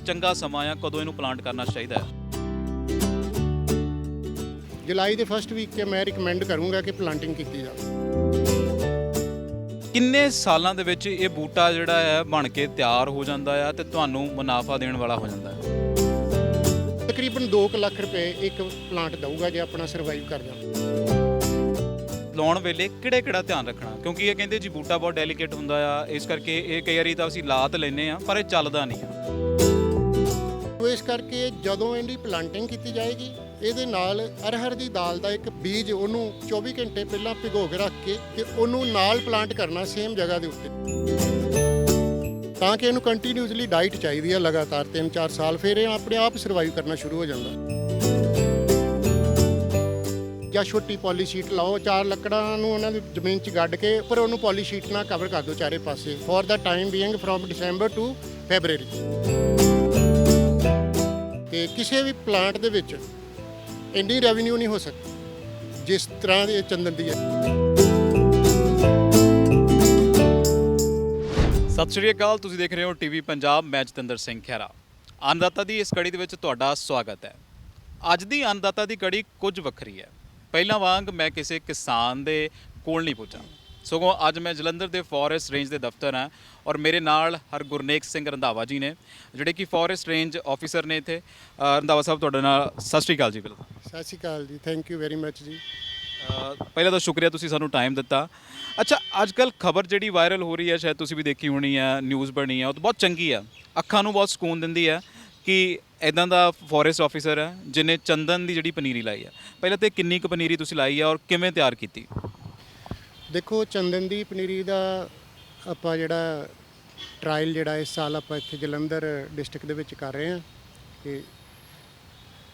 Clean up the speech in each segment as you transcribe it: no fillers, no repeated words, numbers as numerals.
ਚੰਗਾ ਸਮਾਂ ਆ, ਕਦੋਂ ਇਹਨੂੰ ਪਲਾਂਟ ਕਰਨਾ ਚਾਹੀਦਾ ਹੈ? ਜੁਲਾਈ ਦੇ ਫਸਟ ਵੀਕ 'ਚ ਮੈਂ ਰਿਕਮੈਂਡ ਕਰੂੰਗਾ ਕਿ ਪਲਾਂਟਿੰਗ ਕੀਤੀ ਜਾਵੇ। ਕਿੰਨੇ ਸਾਲਾਂ ਦੇ ਵਿੱਚ ਇਹ ਬੂਟਾ ਜਿਹੜਾ ਹੈ ਬਣ ਕੇ ਤਿਆਰ ਹੋ ਜਾਂਦਾ ਆ ਤੇ ਤੁਹਾਨੂੰ ਮੁਨਾਫਾ ਦੇਣ ਵਾਲਾ ਹੋ ਜਾਂਦਾ ਹੈ? ਤਕਰੀਬਨ 2 ਲੱਖ ਰੁਪਏ ਇੱਕ ਪਲਾਂਟ ਦਊਗਾ ਜੇ ਆਪਣਾ ਸਰਵਾਈਵ ਕਰ ਜਾਂਦਾ। ਲਾਉਣ ਵੇਲੇ ਕਿਹੜਾ ਧਿਆਨ ਰੱਖਣਾ, ਕਿਉਂਕਿ ਇਹ ਕਹਿੰਦੇ ਜੀ ਬੂਟਾ ਬਹੁਤ ਡੈਲੀਕੇਟ ਹੁੰਦਾ ਆ, ਇਸ ਕਰਕੇ ਇਹ ਕਈ ਵਾਰੀ ਤਾਂ ਅਸੀਂ ਲਾ ਤਾਂ ਲੈਂਦੇ ਆ ਪਰ ਇਹ ਚੱਲਦਾ ਨਹੀਂ ਆ। ਇਸ ਕਰਕੇ ਜਦੋਂ ਇਹਦੀ ਪਲਾਂਟਿੰਗ ਕੀਤੀ ਜਾਏਗੀ, ਇਹਦੇ ਨਾਲ ਅਰਹਰ ਦੀ ਦਾਲ ਦਾ ਇੱਕ ਬੀਜ ਉਹਨੂੰ 24 ਘੰਟੇ ਪਹਿਲਾਂ ਭਿਗੋ ਕੇ ਰੱਖ ਕੇ ਤੇ ਉਹਨੂੰ ਨਾਲ ਪਲਾਂਟ ਕਰਨਾ ਸੇਮ ਜਗ੍ਹਾ ਦੇ ਉੱਤੇ, ਤਾਂ ਕਿ ਇਹਨੂੰ ਕੰਟੀਨਿਊਸਲੀ ਡਾਈਟ ਚਾਹੀਦੀ ਹੈ ਲਗਾਤਾਰ 3-4 ਸਾਲ, ਫਿਰ ਇਹ ਆਪਣੇ ਆਪ ਸਰਵਾਈਵ ਕਰਨਾ ਸ਼ੁਰੂ ਹੋ ਜਾਂਦਾ। ਜਾਂ ਛੋਟੀ ਪੋਲੀਸ਼ੀਟ ਲਾਓ, 4 ਲੱਕੜਾਂ ਨੂੰ ਉਹਨਾਂ ਦੀ ਜ਼ਮੀਨ 'ਚ ਗੱਡ ਕੇ ਪਰ ਉਹਨੂੰ ਪੋਲੀਸ਼ੀਟ ਨਾਲ ਕਵਰ ਕਰ ਦਿਓ ਚਾਰੇ ਪਾਸੇ for the time being from December to February. ਤੇ ਕਿਸੇ ਵੀ ਪਲਾਂਟ ਦੇ ਵਿੱਚ ਇੰਨੀ ਰੈਵਨਿਊ ਨਹੀਂ ਹੋ ਸਕਦੀ ਜਿਸ ਤਰ੍ਹਾਂ ਦੀ ਚੰਦਨ ਦੀ ਹੈ। ਸਤਿ ਸ਼੍ਰੀ ਅਕਾਲ, ਤੁਸੀਂ ਦੇਖ ਰਹੇ ਹੋ ਟੀਵੀ ਪੰਜਾਬ, ਮੈਂ ਜਤਿੰਦਰ ਸਿੰਘ ਖਹਿਰਾ। ਅੰਨਦਾਤਾ ਦੀ ਇਸ ਕੜੀ ਦੇ ਵਿੱਚ ਤੁਹਾਡਾ ਸਵਾਗਤ ਹੈ। ਅੱਜ ਦੀ ਅੰਨਦਾਤਾ ਦੀ ਕੜੀ ਕੁਝ ਵੱਖਰੀ ਹੈ। ਪਹਿਲਾਂ ਵਾਂਗ ਮੈਂ ਕਿਸੇ ਕਿਸਾਨ ਦੇ ਕੋਲ ਨਹੀਂ ਪੁੱਜਾ, ਸਗੋਂ ਅੱਜ ਮੈਂ ਜਲੰਧਰ ਦੇ ਫੋਰੈਸਟ ਰੇਂਜ ਦੇ ਦਫ਼ਤਰ ਹਾਂ ਔਰ ਮੇਰੇ ਨਾਲ ਹਰਗੁਰਨੇਕ ਸਿੰਘ ਰੰਧਾਵਾ ਜੀ ਨੇ, ਜਿਹੜੇ ਕਿ ਫੋਰੈਸਟ ਰੇਂਜ ਆਫੀਸਰ ਨੇ ਇੱਥੇ। ਰੰਧਾਵਾ ਸਾਹਿਬ, ਤੁਹਾਡੇ ਨਾਲ ਸਤਿ ਸ਼੍ਰੀ ਅਕਾਲ ਜੀ। ਬਿਲਕੁਲ ਸਤਿ ਸ਼੍ਰੀ ਅਕਾਲ ਜੀ, ਥੈਂਕ ਯੂ ਵੈਰੀ ਮੱਚ ਜੀ। ਪਹਿਲਾਂ ਤਾਂ ਸ਼ੁਕਰੀਆ, ਤੁਸੀਂ ਸਾਨੂੰ ਟਾਈਮ ਦਿੱਤਾ। ਅੱਛਾ, ਅੱਜ ਕੱਲ੍ਹ ਖਬਰ ਜਿਹੜੀ ਵਾਇਰਲ ਹੋ ਰਹੀ ਹੈ, ਸ਼ਾਇਦ ਤੁਸੀਂ ਵੀ ਦੇਖੀ ਹੋਣੀ ਹੈ, ਨਿਊਜ਼ ਬਣੀ ਹੈ, ਉਹ ਤਾਂ ਬਹੁਤ ਚੰਗੀ ਆ, ਅੱਖਾਂ ਨੂੰ ਬਹੁਤ ਸਕੂਨ ਦਿੰਦੀ ਹੈ ਕਿ ਇੱਦਾਂ ਦਾ ਫੋਰੈਸਟ ਆਫੀਸਰ ਹੈ ਜਿਹਨੇ ਚੰਦਨ ਦੀ ਜਿਹੜੀ ਪਨੀਰੀ ਲਾਈ ਹੈ। ਪਹਿਲਾਂ ਤਾਂ ਕਿੰਨੀ ਕੁ ਪਨੀਰੀ ਤੁਸੀਂ ਲਾਈ ਹੈ ਔਰ ਕਿਵੇਂ ਤਿਆਰ ਕੀਤੀ? ਦੇਖੋ, ਚੰਦਨ ਦੀ ਪਨੀਰੀ ਦਾ ਆਪਾਂ ਜਿਹੜਾ ਟਰਾਇਲ ਜਿਹੜਾ ਇਸ ਸਾਲ ਆਪਾਂ ਇੱਥੇ ਜਲੰਧਰ ਡਿਸਟ੍ਰਿਕਟ ਦੇ ਵਿੱਚ ਕਰ ਰਹੇ ਹਾਂ ਕਿ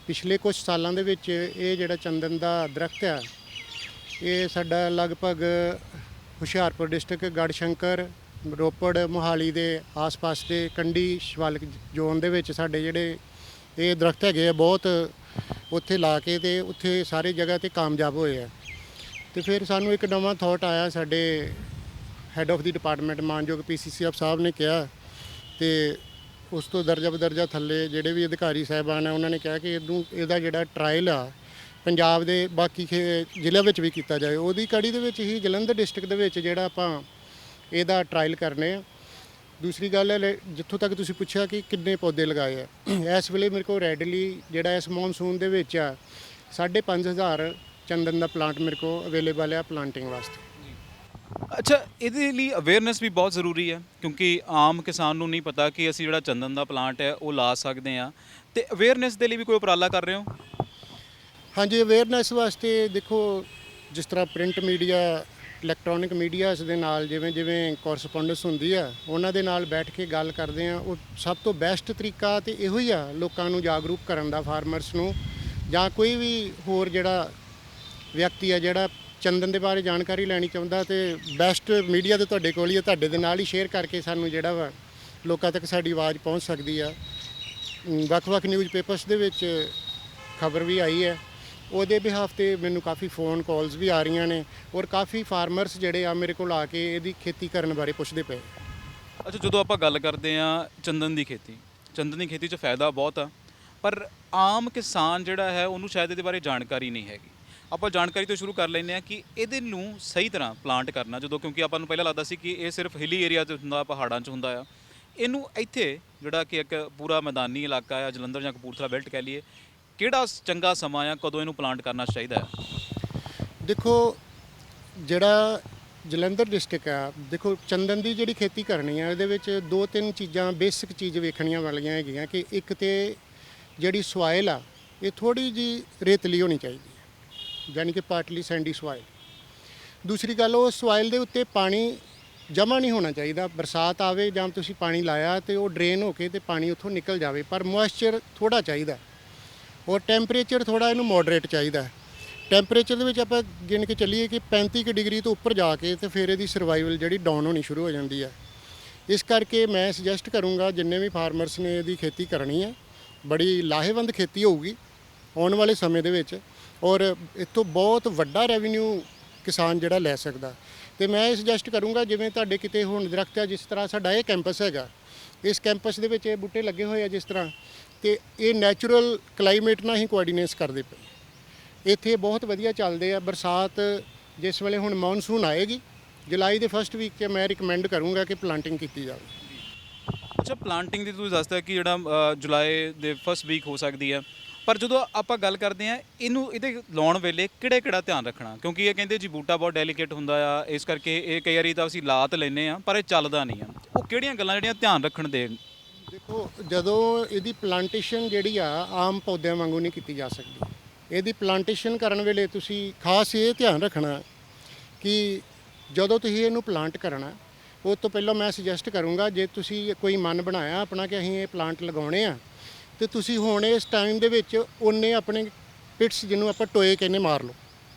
ਪਿਛਲੇ ਕੁਝ ਸਾਲਾਂ ਦੇ ਵਿੱਚ ਇਹ ਜਿਹੜਾ ਚੰਦਨ ਦਾ ਦਰਖਤ ਆ, ਇਹ ਸਾਡਾ ਲਗਭਗ ਹੁਸ਼ਿਆਰਪੁਰ ਡਿਸਟ੍ਰਿਕਟ, ਗੜਸ਼ੰਕਰ, ਰੋਪੜ, ਮੋਹਾਲੀ ਦੇ ਆਸ-ਪਾਸ ਦੇ ਕੰਢੀ ਸ਼ਿਵਾਲਿਕ ਜ਼ੋਨ ਦੇ ਵਿੱਚ ਸਾਡੇ ਜਿਹੜੇ ਇਹ ਦਰਖਤ ਹੈਗੇ ਆ ਬਹੁਤ, ਉੱਥੇ ਲਾ ਕੇ ਤੇ ਉੱਥੇ ਸਾਰੇ ਜਗ੍ਹਾ 'ਤੇ ਕਾਮਯਾਬ ਹੋਏ ਆ। ਤੇ ਫਿਰ ਸਾਨੂੰ ਇੱਕ ਨਵਾਂ ਥਾਟ ਆਇਆ, ਸਾਡੇ ਹੈੱਡ ਆਫ ਦੀ ਡਿਪਾਰਟਮੈਂਟ ਮਾਨਯੋਗ PCCF ਸਾਹਿਬ ਨੇ ਕਿਹਾ, ਤੇ ਉਸ ਤੋਂ ਦਰਜਾ ਬਦਰਜਾ ਥੱਲੇ ਜਿਹੜੇ ਵੀ ਅਧਿਕਾਰੀ ਸਾਹਿਬਾਨ ਆ ਉਹਨਾਂ ਨੇ ਕਿਹਾ ਕਿ ਇਹਦਾ ਜਿਹੜਾ ਟਰਾਇਲ ਆ ਪੰਜਾਬ ਦੇ ਬਾਕੀ ਜ਼ਿਲ੍ਹਿਆਂ ਵਿੱਚ ਵੀ ਕੀਤਾ ਜਾਏ। ਉਹਦੀ ਕੜੀ ਦੇ ਵਿੱਚ ਹੀ ਜਲੰਧਰ ਡਿਸਟ੍ਰਿਕਟ ਦੇ ਵਿੱਚ ਜਿਹੜਾ ਆਪਾਂ ਇਹਦਾ ਟਰਾਇਲ ਕਰਨੇ ਆ। ਦੂਸਰੀ ਗੱਲ ਹੈ, ਜਿੱਥੋਂ ਤੱਕ ਤੁਸੀਂ ਪੁੱਛਿਆ ਕਿ ਕਿੰਨੇ ਪੌਦੇ ਲਗਾਏ ਆ, ਇਸ ਵੇਲੇ ਮੇਰੇ ਕੋਲ ਰੈਡਲੀ ਜਿਹੜਾ ਇਸ ਮੌਨਸੂਨ ਦੇ ਵਿੱਚ ਆ 5,500 ਚੰਦਨ ਦਾ ਪਲਾਂਟ ਮੇਰੇ ਕੋਲ ਅਵੇਲੇਬਲ ਆ ਪਲਾਂਟਿੰਗ ਵਾਸਤੇ। ਅੱਛਾ, ਇਹਦੇ ਲਈ ਅਵੇਅਰਨੈਸ ਵੀ ਬਹੁਤ ਜ਼ਰੂਰੀ ਹੈ, ਕਿਉਂਕਿ ਆਮ ਕਿਸਾਨ ਨੂੰ ਨਹੀਂ ਪਤਾ ਕਿ ਅਸੀਂ ਜਿਹੜਾ ਚੰਦਨ ਦਾ ਪਲਾਂਟ ਹੈ ਉਹ ਲਾ ਸਕਦੇ ਹਾਂ, ਤੇ ਅਵੇਅਰਨੈਸ ਦੇ ਲਈ ਵੀ ਕੋਈ ਉਪਰਾਲਾ ਕਰ ਰਹੇ ਹੋ? ਹਾਂਜੀ, ਅਵੇਅਰਨੈਸ ਵਾਸਤੇ ਦੇਖੋ, ਜਿਸ ਤਰ੍ਹਾਂ ਪ੍ਰਿੰਟ ਮੀਡੀਆ, ਇਲੈਕਟ੍ਰੋਨਿਕ ਮੀਡੀਆਸ ਦੇ ਨਾਲ ਜਿਵੇਂ ਕੋਰਸਪੋਂਡੈਂਸ ਹੁੰਦੀ ਆ, ਉਹਨਾਂ ਦੇ ਨਾਲ ਬੈਠ ਕੇ ਗੱਲ ਕਰਦੇ ਆ। ਉਹ ਸਭ ਤੋਂ ਬੈਸਟ ਤਰੀਕਾ ਤੇ ਇਹੋ ਹੀ ਆ ਲੋਕਾਂ ਨੂੰ ਜਾਗਰੂਕ ਕਰਨ ਦਾ, ਫਾਰਮਰਸ ਨੂੰ ਜਾਂ ਕੋਈ ਵੀ ਹੋਰ ਜਿਹੜਾ ਵਿਅਕਤੀ ਆ ਜਿਹੜਾ ਚੰਦਨ ਦੇ ਬਾਰੇ ਜਾਣਕਾਰੀ ਲੈਣੀ ਚਾਹੁੰਦਾ, ਤੇ ਬੈਸਟ ਮੀਡੀਆ ਤਾਂ ਤੁਹਾਡੇ ਕੋਲ ਹੀ ਆ, ਤੁਹਾਡੇ ਦੇ ਨਾਲ ਹੀ ਸ਼ੇਅਰ ਕਰਕੇ ਸਾਨੂੰ ਜਿਹੜਾ ਵਾ ਲੋਕਾਂ ਤੱਕ ਸਾਡੀ ਆਵਾਜ਼ ਪਹੁੰਚ ਸਕਦੀ ਆ। ਵੱਖ-ਵੱਖ ਨਿਊਜ਼ ਪੇਪਰਸ ਦੇ ਵਿੱਚ ਖਬਰ ਵੀ ਆਈ ਹੈ, ਉਹਦੇ ਬਿਹਾਫ 'ਤੇ ਮੈਨੂੰ ਕਾਫੀ ਫੋਨ ਕਾਲਸ ਵੀ ਆ ਰਹੀਆਂ ਨੇ ਔਰ ਕਾਫੀ ਫਾਰਮਰਸ ਜਿਹੜੇ ਆ ਮੇਰੇ ਕੋਲ ਆ ਕੇ ਇਹਦੀ ਖੇਤੀ ਕਰਨ ਬਾਰੇ ਪੁੱਛਦੇ ਪਏ। ਅੱਛਾ, ਜਦੋਂ ਆਪਾਂ ਗੱਲ ਕਰਦੇ ਹਾਂ ਚੰਦਨ ਦੀ ਖੇਤੀ 'ਚ ਫਾਇਦਾ ਬਹੁਤ ਆ, ਪਰ ਆਮ ਕਿਸਾਨ ਜਿਹੜਾ ਹੈ ਉਹਨੂੰ ਸ਼ਾਇਦ ਇਹਦੇ ਬਾਰੇ ਜਾਣਕਾਰੀ ਨਹੀਂ ਹੈਗੀ। ਆਪਾਂ ਜਾਣਕਾਰੀ ਤੋਂ ਸ਼ੁਰੂ ਕਰ ਲੈਂਦੇ ਹਾਂ ਕਿ ਇਹਦੇ ਨੂੰ ਸਹੀ ਤਰ੍ਹਾਂ ਪਲਾਂਟ ਕਰਨਾ, ਜਦੋਂ ਕਿਉਂਕਿ ਆਪਾਂ ਨੂੰ ਪਹਿਲਾਂ ਲੱਗਦਾ ਸੀ ਕਿ ਇਹ ਸਿਰਫ ਹਿਲੀ ਏਰੀਆ 'ਚ ਹੁੰਦਾ, ਪਹਾੜਾਂ 'ਚ ਹੁੰਦਾ ਆ। ਇਹਨੂੰ ਇੱਥੇ ਜਿਹੜਾ ਕਿ ਇੱਕ ਪੂਰਾ ਮੈਦਾਨੀ ਇਲਾਕਾ ਆ, ਜਲੰਧਰ ਜਾਂ ਕਪੂਰਥਲਾ ਬੈਲਟ ਕਹਿ ਲਈਏ, ਕਿਹੜਾ ਚੰਗਾ ਸਮਾਂ ਆ, ਕਦੋਂ ਇਹਨੂੰ ਪਲਾਂਟ ਕਰਨਾ ਚਾਹੀਦਾ ਹੈ? ਦੇਖੋ, ਜਿਹੜਾ ਜਲੰਧਰ ਡਿਸਟ੍ਰਿਕਟ ਆ, ਦੇਖੋ ਚੰਦਨ ਦੀ ਜਿਹੜੀ ਖੇਤੀ ਕਰਨੀ ਆ ਇਹਦੇ ਵਿੱਚ 2-3 ਚੀਜ਼ਾਂ ਬੇਸਿਕ ਚੀਜ਼ ਵੇਖਣੀਆਂ ਵਾਲੀਆਂ ਹੈਗੀਆਂ ਕਿ ਇੱਕ ਤੇ ਜਿਹੜੀ ਸੋਇਲ ਆ ਇਹ ਥੋੜ੍ਹੀ ਜਿਹੀ ਰੇਤਲੀ ਹੋਣੀ ਚਾਹੀਦੀ ਹੈ, ਯਾਨੀ ਕਿ ਪਾਰਟਲੀ ਸੈਂਡੀ ਸੋਇਲ। ਦੂਸਰੀ ਗੱਲ, ਉਹ ਸੋਇਲ ਦੇ ਉੱਤੇ ਪਾਣੀ ਜਮ੍ਹਾਂ ਨਹੀਂ ਹੋਣਾ ਚਾਹੀਦਾ। ਬਰਸਾਤ ਆਵੇ ਜਾਂ ਤੁਸੀਂ ਪਾਣੀ ਲਾਇਆ ਤੇ ਉਹ ਡਰੇਨ ਹੋ ਕੇ ਤੇ ਪਾਣੀ ਉੱਥੋਂ ਨਿਕਲ ਜਾਵੇ, ਪਰ ਮੋਇਸਚਰ ਥੋੜ੍ਹਾ ਚਾਹੀਦਾ ਔਰ ਟੈਂਪਰੇਚਰ ਥੋੜ੍ਹਾ ਇਹਨੂੰ ਮੋਡਰੇਟ ਚਾਹੀਦਾ। ਟੈਂਪਰੇਚਰ ਦੇ ਵਿੱਚ ਆਪਾਂ ਗਿਣ ਕੇ ਚੱਲੀਏ ਕਿ 35 ਡਿਗਰੀ ਤੋਂ ਉੱਪਰ ਜਾ ਕੇ ਤੇ ਫਿਰ ਇਹਦੀ ਸਰਵਾਈਵਲ ਜਿਹੜੀ ਡਾਊਨ ਹੋਣੀ ਸ਼ੁਰੂ ਹੋ ਜਾਂਦੀ ਹੈ। ਇਸ ਕਰਕੇ ਮੈਂ ਸੁਜੈਸਟ ਕਰੂੰਗਾ ਜਿੰਨੇ ਵੀ ਫਾਰਮਰਸ ਨੇ ਇਹਦੀ ਖੇਤੀ ਕਰਨੀ ਹੈ, ਬੜੀ ਲਾਹੇਵੰਦ ਖੇਤੀ ਹੋਊਗੀ ਆਉਣ ਵਾਲੇ ਸਮੇਂ ਦੇ ਵਿੱਚ ਔਰ ਇੱਥੋਂ ਬਹੁਤ ਵੱਡਾ ਰੈਵਨਿਊ ਕਿਸਾਨ ਜਿਹੜਾ ਲੈ ਸਕਦਾ। ਤੇ ਮੈਂ ਇਹ ਸੁਜੈਸਟ ਕਰੂੰਗਾ, ਜਿਵੇਂ ਤੁਹਾਡੇ ਕਿਤੇ ਹੁਣ ਦਰਖਤ ਹੈ, ਜਿਸ ਤਰ੍ਹਾਂ ਸਾਡਾ ਇਹ ਕੈਂਪਸ ਹੈਗਾ, ਇਸ ਕੈਂਪਸ ਦੇ ਵਿੱਚ ਇਹ ਬੂਟੇ ਲੱਗੇ ਹੋਏ ਆ ਜਿਸ ਤਰ੍ਹਾਂ, ਤੇ ਇਹ ਨੈਚੁਰਲ ਕਲਾਈਮੇਟ ਨਾਲ ਹੀ ਕੋਆਰਡੀਨੇਟਸ ਕਰਦੇ ਪਏ। ਇੱਥੇ ਬਹੁਤ ਵਧੀਆ ਚੱਲਦੇ ਆ। ਬਰਸਾਤ ਜਿਸ ਵੇਲੇ ਹੁਣ ਮੌਨਸੂਨ ਆਏਗੀ ਜੁਲਾਈ ਦੇ ਫਸਟ ਵੀਕ 'ਚ ਮੈਂ ਰਿਕਮੈਂਡ ਕਰੂੰਗਾ ਕਿ ਪਲਾਂਟਿੰਗ ਕੀਤੀ ਜਾਵੇ। ਅੱਛਾ, ਪਲਾਂਟਿੰਗ ਦੀ ਤੁਸੀਂ ਦੱਸਦਾ ਕਿ ਜਿਹੜਾ ਜੁਲਾਈ ਦੇ ਫਸਟ ਵੀਕ ਹੋ ਸਕਦੀ ਹੈ, ਪਰ ਜਦੋਂ ਆਪਾਂ ਗੱਲ ਕਰਦੇ ਹਾਂ ਇਹਦੇ ਲਾਉਣ ਵੇਲੇ ਕਿਹੜਾ ਧਿਆਨ ਰੱਖਣਾ, ਕਿਉਂਕਿ ਇਹ ਕਹਿੰਦੇ ਜੀ ਬੂਟਾ ਬਹੁਤ ਡੈਲੀਕੇਟ ਹੁੰਦਾ ਆ, ਇਸ ਕਰਕੇ ਇਹ ਕਈ ਵਾਰੀ ਤਾਂ ਅਸੀਂ ਲਾ ਤਾਂ ਲੈਂਦੇ ਆ ਪਰ ਇਹ ਚੱਲਦਾ ਨਹੀਂ ਆ। ਉਹ ਕਿਹੜੀਆਂ ਗੱਲਾਂ ਜਿਹੜੀਆਂ ਧਿਆਨ ਰੱਖਣ ਦੇ? ਦੇਖੋ, ਜਦੋਂ ਇਹਦੀ ਪਲਾਂਟੇਸ਼ਨ ਜਿਹੜੀ ਆ ਆਮ ਪੌਦਿਆਂ ਵਾਂਗੂ ਨਹੀਂ ਕੀਤੀ ਜਾ ਸਕਦੀ। ਇਹਦੀ ਪਲਾਂਟੇਸ਼ਨ ਕਰਨ ਵੇਲੇ ਤੁਸੀਂ ਖਾਸ ਇਹ ਧਿਆਨ ਰੱਖਣਾ ਕਿ ਜਦੋਂ ਤੁਸੀਂ ਇਹਨੂੰ ਪਲਾਂਟ ਕਰਨਾ ਉਸ ਤੋਂ ਪਹਿਲਾਂ ਮੈਂ ਸੁਜੈਸਟ ਕਰੂੰਗਾ, ਜੇ ਤੁਸੀਂ ਕੋਈ ਮਨ ਬਣਾਇਆ ਆਪਣਾ ਕਿ ਅਸੀਂ ਇਹ ਪਲਾਂਟ ਲਗਾਉਣੇ ਆ, ਤੇ ਤੁਸੀਂ ਹੁਣ ਇਸ ਟਾਈਮ ਦੇ ਵਿੱਚ ਉਹਨੇ ਆਪਣੇ ਪਿਟਸ ਜਿਹਨੂੰ ਆਪਾਂ ਟੋਏ ਕਹਿੰਦੇ ਮਾਰ ਲਓ।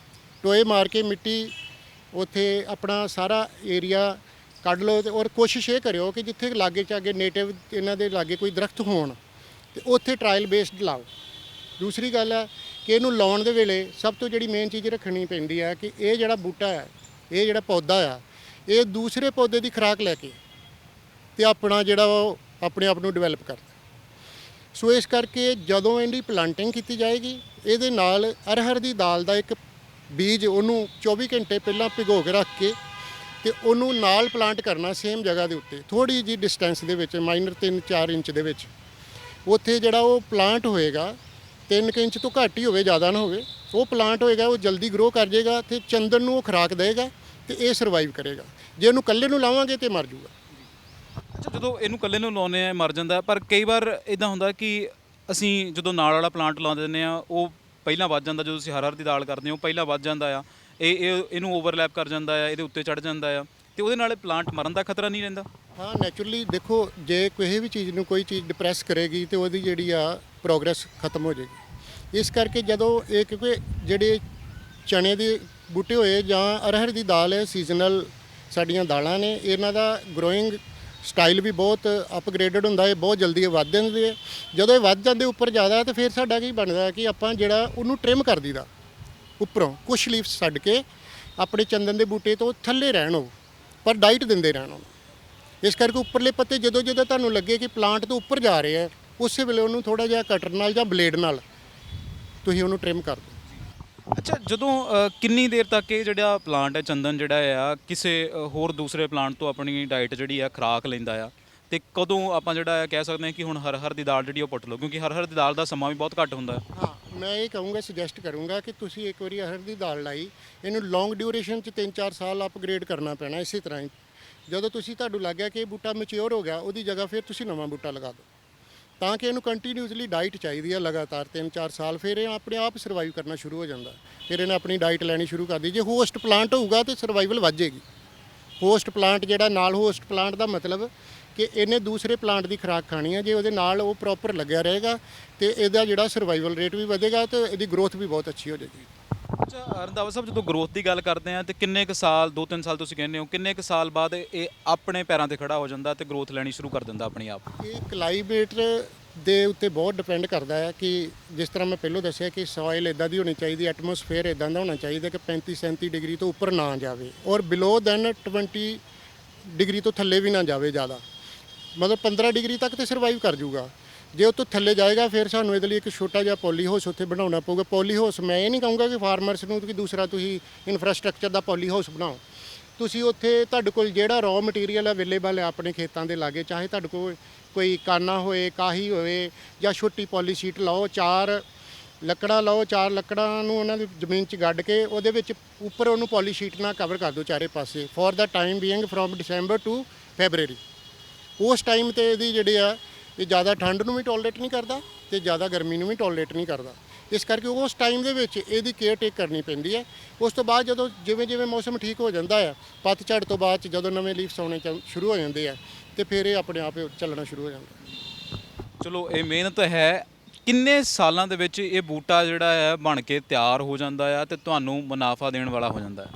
ਟੋਏ ਮਾਰ ਕੇ ਮਿੱਟੀ ਉੱਥੇ ਆਪਣਾ ਸਾਰਾ ਏਰੀਆ ਕੱਢ ਲਓ ਤੇ ਔਰ ਕੋਸ਼ਿਸ਼ ਇਹ ਕਰਿਓ ਕਿ ਜਿੱਥੇ ਲਾਗੇ ਚਾਗੇ ਨੇਟਿਵ ਇਹਨਾਂ ਦੇ ਲਾਗੇ ਕੋਈ ਦਰਖਤ ਹੋਣ ਤੇ ਉੱਥੇ ਟ੍ਰਾਇਲ ਬੇਸਡ ਲਾਓ। ਦੂਸਰੀ ਗੱਲ ਹੈ ਕਿ ਇਹਨੂੰ ਲਾਉਣ ਦੇ ਵੇਲੇ ਸਭ ਤੋਂ ਜਿਹੜੀ ਮੇਨ ਚੀਜ਼ ਰੱਖਣੀ ਪੈਂਦੀ ਹੈ ਕਿ ਇਹ ਜਿਹੜਾ ਬੂਟਾ ਹੈ, ਇਹ ਜਿਹੜਾ ਪੌਦਾ ਆ, ਇਹ ਦੂਸਰੇ ਪੌਦੇ ਦੀ ਖੁਰਾਕ ਲੈ ਕੇ ਤੇ ਆਪਣਾ ਜਿਹੜਾ ਉਹ ਆਪਣੇ ਆਪ ਨੂੰ ਡਿਵੈਲਪ ਕਰਦਾ। ਸੋ ਇਸ ਕਰਕੇ ਜਦੋਂ ਇਹਦੀ ਪਲਾਂਟਿੰਗ ਕੀਤੀ ਜਾਏਗੀ, ਇਹਦੇ ਨਾਲ ਅਰਹਰ ਦੀ ਦਾਲ ਦਾ ਇੱਕ ਬੀਜ ਉਹਨੂੰ 24 ਘੰਟੇ ਪਹਿਲਾਂ ਭਿਗੋ ਕੇ ਰੱਖ ਕੇ ਤੇ ਉਹਨੂੰ ਨਾਲ ਪਲਾਂਟ ਕਰਨਾ ਸੇਮ ਜਗ੍ਹਾ ਦੇ ਉੱਤੇ ਥੋੜੀ ਜਿਹੀ ਡਿਸਟੈਂਸ ਦੇ ਵਿੱਚ, ਮਾਈਨਰ 3-4 ਇੰਚ ਦੇ ਵਿੱਚ। ਉੱਥੇ ਜਿਹੜਾ ਉਹ ਪਲਾਂਟ ਹੋਏਗਾ 3 ਇੰਚ ਤੋਂ ਘੱਟ ਹੀ ਹੋਵੇ, ਜ਼ਿਆਦਾ ਨਾ ਹੋਵੇ, ਉਹ ਪਲਾਂਟ ਹੋਏਗਾ ਉਹ ਜਲਦੀ ਗਰੋ ਕਰ ਜਾਏਗਾ ਤੇ ਚੰਦਨ ਨੂੰ ਉਹ ਖੁਰਾਕ ਦੇਵੇਗਾ ਤੇ ਇਹ ਸਰਵਾਈਵ ਕਰੇਗਾ। ਜੇ ਉਹਨੂੰ ਇਕੱਲੇ ਨੂੰ ਲਾਵਾਂਗੇ ਤੇ ਮਰ ਜਾਊਗਾ। ਅੱਛਾ, ਜਦੋਂ ਇਹਨੂੰ ਇਕੱਲੇ ਨੂੰ ਲਾਉਂਦੇ ਆ ਮਰ ਜਾਂਦਾ, ਪਰ ਕਈ ਵਾਰ ਇਦਾਂ ਹੁੰਦਾ ਕਿ ਅਸੀਂ ਜਦੋਂ ਨਾਲ ਵਾਲਾ ਪਲਾਂਟ ਲਾ ਦਿੰਦੇ ਆ ਉਹ ਪਹਿਲਾਂ ਵੱਧ ਜਾਂਦਾ। ਜਦੋਂ ਤੁਸੀਂ ਹਰ ਦੀ ਦਾਲ ਕਰਦੇ ਹੋ ਪਹਿਲਾਂ ਵੱਧ ਜਾਂਦਾ ਆ, ਇਹਨੂੰ ਓਵਰਲੈਪ ਕਰ ਜਾਂਦਾ ਆ, ਇਹਦੇ ਉੱਤੇ ਚੜ ਜਾਂਦਾ ਆ, ਤੇ ਉਹਦੇ ਨਾਲ ਪਲਾਂਟ ਮਰਨ ਦਾ ਖਤਰਾ ਨਹੀਂ ਰਹਿੰਦਾ? ਹਾਂ, ਨੈਚੁਰਲੀ ਦੇਖੋ, ਜੇ ਕਿਸੇ ਵੀ ਚੀਜ਼ ਨੂੰ ਕੋਈ ਚੀਜ਼ ਡਿਪਰੈਸ ਕਰੇਗੀ ਤੇ ਉਹਦੀ ਜਿਹੜੀ ਆ ਪ੍ਰੋਗਰੈਸ ਖਤਮ ਹੋ ਜਾਏਗੀ। ਇਸ ਕਰਕੇ ਜਦੋਂ ਇਹ, ਕਿਉਂਕਿ ਜਿਹੜੇ ਚਨੇ ਦੇ ਬੂਟੇ ਹੋਏ ਜਾਂ ਅਰਹਰ ਦੀ ਦਾਲ ਹੈ, ਸੀਜ਼ਨਲ ਸਾਡੀਆਂ ਦਾਲਾਂ ਨੇ, ਇਹਨਾਂ ਦਾ ਗਰੋਇੰਗ ਸਟਾਈਲ ਵੀ ਬਹੁਤ ਅਪਗ੍ਰੇਡਡ ਹੁੰਦਾ ਹੈ, ਬਹੁਤ ਜਲਦੀ ਇਹ ਵੱਧ ਜਾਂਦੇ ਆ। ਜਦੋਂ ਇਹ ਵੱਧ ਜਾਂਦੇ ਉੱਪਰ ਜ਼ਿਆਦਾ ਤੇ ਫਿਰ ਸਾਡਾ ਕੀ ਬਣਦਾ ਕਿ ਆਪਾਂ ਜਿਹੜਾ ਉਹਨੂੰ ਟ੍ਰਿਮ ਕਰ ਦਈਦਾ ਉੱਪਰੋਂ, ਕੁਛ ਲੀਵਸ ਛੱਡ ਕੇ ਆਪਣੇ ਚੰਦਨ ਦੇ ਬੂਟੇ ਤੋਂ ਥੱਲੇ ਰਹਿਣ ਉਹ, ਪਰ ਡਾਈਟ ਦਿੰਦੇ ਰਹਿਣ ਉਹਨੂੰ। ਇਸ ਕਰਕੇ ਉੱਪਰਲੇ ਪੱਤੇ ਜਦੋਂ ਤੁਹਾਨੂੰ ਲੱਗੇ ਕਿ ਪਲਾਂਟ ਤੋਂ ਉੱਪਰ ਜਾ ਰਹੇ ਆ, ਉਸੇ ਵੇਲੇ ਉਹਨੂੰ ਥੋੜਾ ਜਿਹਾ ਕਟਰ ਨਾਲ ਜਾਂ ਬਲੇਡ ਨਾਲ ਤੁਸੀਂ ਉਹਨੂੰ ਟ੍ਰਿਮ ਕਰ ਦਿਓ। ਅੱਛਾ, ਜਦੋਂ ਕਿੰਨੀ ਦੇਰ ਤੱਕ ਇਹ ਜਿਹੜਾ ਪਲਾਂਟ ਹੈ ਚੰਦਨ ਜਿਹੜਾ ਆ ਕਿਸੇ ਹੋਰ ਦੂਸਰੇ ਪਲਾਂਟ ਤੋਂ ਆਪਣੀ ਡਾਈਟ ਜਿਹੜੀ ਆ ਖੁਰਾਕ ਲੈਂਦਾ ਆ, ਤੇ ਕਦੋਂ ਆਪਾਂ ਜਿਹੜਾ ਕਹਿ ਸਕਦੇ ਹਾਂ ਕਿ ਹੁਣ ਹਰ ਦੀ ਦਾਲ ਜਿਹੜੀ ਉਹ ਪੁੱਟ ਲਓ, ਕਿਉਂਕਿ ਹਰ ਦੀ ਦਾਲ ਦਾ ਸਮਾਂ ਵੀ ਬਹੁਤ ਘੱਟ ਹੁੰਦਾ? ਹਾਂ, ਮੈਂ ਇਹ ਕਹੂੰਗਾ, ਸੁਜੈਸਟ ਕਰੂੰਗਾ ਕਿ ਤੁਸੀਂ ਇੱਕ ਵਾਰੀ ਅਰਹਰ ਦੀ ਦਾਲ ਲਾਈ, ਇਹਨੂੰ ਲੌਂਗ ਡਿਊਰੇਸ਼ਨ 'ਚ 3-4 ਸਾਲ ਅਪਗ੍ਰੇਡ ਕਰਨਾ ਪੈਣਾ। ਇਸੇ ਤਰ੍ਹਾਂ ਹੀ ਜਦੋਂ ਤੁਹਾਨੂੰ ਲੱਗ ਗਿਆ ਕਿ ਇਹ ਬੂਟਾ ਮੈਚਿਓਰ ਹੋ ਗਿਆ, ਉਹਦੀ ਜਗ੍ਹਾ ਫਿਰ ਤੁਸੀਂ ਨਵਾਂ ਬੂਟਾ ਲਗਾ ਦਿਓ, ਤਾਂ ਕਿ ਇਹਨੂੰ ਕੰਟੀਨਿਊਸਲੀ ਡਾਈਟ ਚਾਹੀਦੀ ਹੈ ਲਗਾਤਾਰ 3-4 ਸਾਲ। ਫਿਰ ਇਹ ਆਪਣੇ ਆਪ ਸਰਵਾਈਵ ਕਰਨਾ ਸ਼ੁਰੂ ਹੋ ਜਾਂਦਾ, ਫਿਰ ਇਹਨੇ ਆਪਣੀ ਡਾਈਟ ਲੈਣੀ ਸ਼ੁਰੂ ਕਰ ਦੀ। ਜੇ ਹੋਸਟ ਪਲਾਂਟ ਹੋਊਗਾ ਤਾਂ ਸਰਵਾਈਵਲ ਵੱਧ ਜਾਏਗੀ। ਹੋਸਟ ਪਲਾਂਟ ਜਿਹੜਾ ਨਾਲ, ਹੋਸਟ ਪਲਾਂਟ ਦਾ ਮਤਲਬ ਕਿ ਇਹਨੇ ਦੂਸਰੇ ਪਲਾਂਟ ਦੀ ਖੁਰਾਕ ਖਾਣੀ ਹੈ। ਜੇ ਉਹਦੇ ਨਾਲ ਉਹ ਪ੍ਰੋਪਰ ਲੱਗਿਆ ਰਹੇਗਾ ਤੇ ਇਹਦਾ ਜਿਹੜਾ ਸਰਵਾਈਵਲ ਰੇਟ ਵੀ ਵਧੇਗਾ ਤੇ ਇਹਦੀ ਗਰੋਥ ਵੀ ਬਹੁਤ ਅੱਛੀ ਹੋ ਜਾਏਗੀ। ਅੱਛਾ ਰੰਧਾਵਾ ਸਾਹਿਬ, ਜਦੋਂ ਗਰੋਥ ਦੀ ਗੱਲ ਕਰਦੇ ਆ ਤੇ ਕਿੰਨੇ ਕੁ ਸਾਲ, 2-3 ਸਾਲ ਤੁਸੀਂ ਕਹਿੰਦੇ ਹੋ, ਕਿੰਨੇ ਕੁ ਸਾਲ ਬਾਅਦ ਇਹ ਆਪਣੇ ਪੈਰਾਂ ਤੇ ਖੜਾ ਹੋ ਜਾਂਦਾ ਤੇ ਗਰੋਥ ਲੈਣੀ ਸ਼ੁਰੂ ਕਰ ਦਿੰਦਾ ਆਪਣੇ ਆਪ? ਇਹ ਕਲਾਈਮੇਟ ਦੇ ਉੱਤੇ ਬਹੁਤ ਡਿਪੈਂਡ ਕਰਦਾ ਹੈ ਕਿ ਜਿਸ ਤਰ੍ਹਾਂ ਮੈਂ ਪਹਿਲਾਂ ਦੱਸਿਆ ਕਿ ਸੋਇਲ ਇਦਾਂ ਦੀ ਹੋਣੀ ਚਾਹੀਦੀ, ਐਟਮੋਸਫੇਅਰ ਇਦਾਂ ਦਾ ਹੋਣਾ ਚਾਹੀਦਾ ਕਿ 35-37 ਡਿਗਰੀ ਤੋਂ ਉੱਪਰ ਨਾ ਜਾਵੇ ਔਰ ਬਿਲੋ ਦੈਨ 20 ਡਿਗਰੀ ਤੋਂ ਥੱਲੇ ਵੀ ਨਾ ਜਾਵੇ ਜ਼ਿਆਦਾ, ਮਤਲਬ 15 ਡਿਗਰੀ ਤੱਕ ਤੇ ਸਰਵਾਈਵ ਕਰ ਜੂਗਾ। ਜੇ ਉਹ ਤੋਂ ਥੱਲੇ ਜਾਏਗਾ ਫਿਰ ਸਾਨੂੰ ਇਹਦੇ ਲਈ ਇੱਕ ਛੋਟਾ ਜਿਹਾ ਪੋਲੀ ਹਾਊਸ ਉੱਥੇ ਬਣਾਉਣਾ ਪਊਗਾ। ਪੋਲੀ ਹਾਊਸ ਮੈਂ ਇਹ ਨਹੀਂ ਕਹੂੰਗਾ ਕਿ ਫਾਰਮਰਸ ਨੂੰ ਕਿ ਦੂਸਰਾ ਤੁਸੀਂ ਇਨਫਰਾਸਟ੍ਰਕਚਰ ਦਾ ਪੋਲੀ ਹਾਊਸ ਬਣਾਓ। ਤੁਸੀਂ ਉੱਥੇ ਤੁਹਾਡੇ ਕੋਲ ਜਿਹੜਾ ਰॉ ਮਟੀਰੀਅਲ ਅਵੇਲੇਬਲ ਹੈ ਆਪਣੇ ਖੇਤਾਂ ਦੇ ਲਾਗੇ, ਚਾਹੇ ਤੁਹਾਡੇ ਕੋਲ ਕੋਈ ਕਾਨਾ ਹੋਏ, ਕਾਹੀ ਹੋਵੇ ਜਾਂ ਛੋਟੀ ਪੋਲੀ ਸ਼ੀਟ ਲਾਓ, 4 ਲੱਕੜਾਂ ਲਾਓ, 4 ਲੱਕੜਾਂ ਨੂੰ ਉਹਨਾਂ ਦੀ ਜ਼ਮੀਨ 'ਚ ਗੱਡ ਕੇ ਉਹਦੇ ਵਿੱਚ ਉੱਪਰ ਉਹਨੂੰ ਪੋਲੀ ਸ਼ੀਟ ਨਾਲ ਕਵਰ ਕਰ ਦਿਓ ਚਾਰੇ ਪਾਸੇ for the time being from December to February. ਉਸ ਟਾਈਮ ਤੇ ਇਹਦੀ ਜਿਹੜੇ ਆ ਇਹ ਜ਼ਿਆਦਾ ਠੰਡ ਨੂੰ ਵੀ ਟੋਲਰੇਟ ਨਹੀਂ ਕਰਦਾ ਤੇ ਜ਼ਿਆਦਾ ਗਰਮੀ ਨੂੰ ਵੀ ਟੋਲਰੇਟ ਨਹੀਂ ਕਰਦਾ। ਇਸ ਕਰਕੇ ਉਸ ਟਾਈਮ ਦੇ ਵਿੱਚ ਇਹਦੀ ਕੇਅਰ ਟੇਕ ਕਰਨੀ ਪੈਂਦੀ ਹੈ। ਉਸ ਤੋਂ ਬਾਅਦ ਜਦੋਂ ਜਿਵੇਂ ਜਿਵੇਂ ਮੌਸਮ ਠੀਕ ਹੋ ਜਾਂਦਾ ਆ, ਪੱਤਝੜ ਤੋਂ ਬਾਅਦ 'ਚ ਜਦੋਂ ਨਵੇਂ ਲੀਫਸ ਆਉਣੇ ਸ਼ੁਰੂ ਹੋ ਜਾਂਦੇ ਆ ਤੇ ਫਿਰ ਇਹ ਆਪਣੇ ਆਪ ਚੱਲਣਾ ਸ਼ੁਰੂ ਹੋ ਜਾਂਦਾ। ਚਲੋ, ਇਹ ਮਿਹਨਤ ਹੈ। ਕਿੰਨੇ ਸਾਲਾਂ ਦੇ ਵਿੱਚ ਇਹ ਬੂਟਾ ਜਿਹੜਾ ਹੈ ਬਣ ਕੇ ਤਿਆਰ ਹੋ ਜਾਂਦਾ ਆ ਤੇ ਤੁਹਾਨੂੰ ਮੁਨਾਫਾ ਦੇਣ ਵਾਲਾ ਹੋ ਜਾਂਦਾ ਹੈ?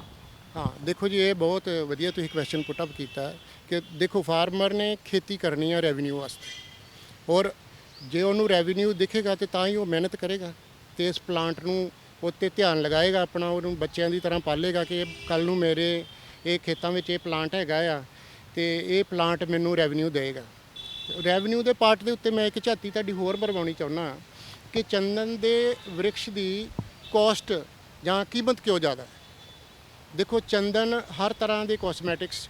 ਹਾਂ, ਦੇਖੋ ਜੀ, ਇਹ ਬਹੁਤ ਵਧੀਆ ਤੁਸੀਂ ਕੁਐਸਚਨ ਪੁੱਟ ਅਪ ਕੀਤਾ ਕਿ ਦੇਖੋ ਫਾਰਮਰ ਨੇ ਖੇਤੀ ਕਰਨੀ ਹੈ ਰੈਵਨਿਊ ਵਾਸਤੇ, ਔਰ ਜੇ ਉਹਨੂੰ ਰੈਵਨਿਊ ਦਿਖੇਗਾ ਤੇ ਤਾਂ ਹੀ ਉਹ ਮਿਹਨਤ ਕਰੇਗਾ ਤੇ ਇਸ ਪਲਾਂਟ ਨੂੰ ਉੱਤੇ ਧਿਆਨ ਲਗਾਏਗਾ, ਆਪਣਾ ਉਹਨੂੰ ਬੱਚਿਆਂ ਦੀ ਤਰ੍ਹਾਂ ਪਾਲੇਗਾ ਕਿ ਕੱਲ ਨੂੰ ਮੇਰੇ ਇਹ ਖੇਤਾਂ ਵਿੱਚ ਇਹ ਪਲਾਂਟ ਹੈਗਾ ਆ ਤੇ ਇਹ ਪਲਾਂਟ ਮੈਨੂੰ ਰੈਵਨਿਊ ਦੇਵੇਗਾ। ਰੈਵਨਿਊ ਦੇ ਪਾਰਟ ਦੇ ਉੱਤੇ ਮੈਂ ਇੱਕ ਝਾਤੀ ਤੁਹਾਡੀ ਹੋਰ ਮਰਵਾਉਣੀ ਚਾਹੁੰਦਾ ਕਿ ਚੰਦਨ ਦੇ ਵ੍ਰਿਕਸ਼ ਦੀ ਕੋਸਟ ਜਾਂ ਕੀਮਤ ਕਿਉਂ ਜ਼ਿਆਦਾ ਹੈ। ਦੇਖੋ ਚੰਦਨ ਹਰ ਤਰ੍ਹਾਂ ਦੇ ਕਾਸਮੈਟਿਕਸ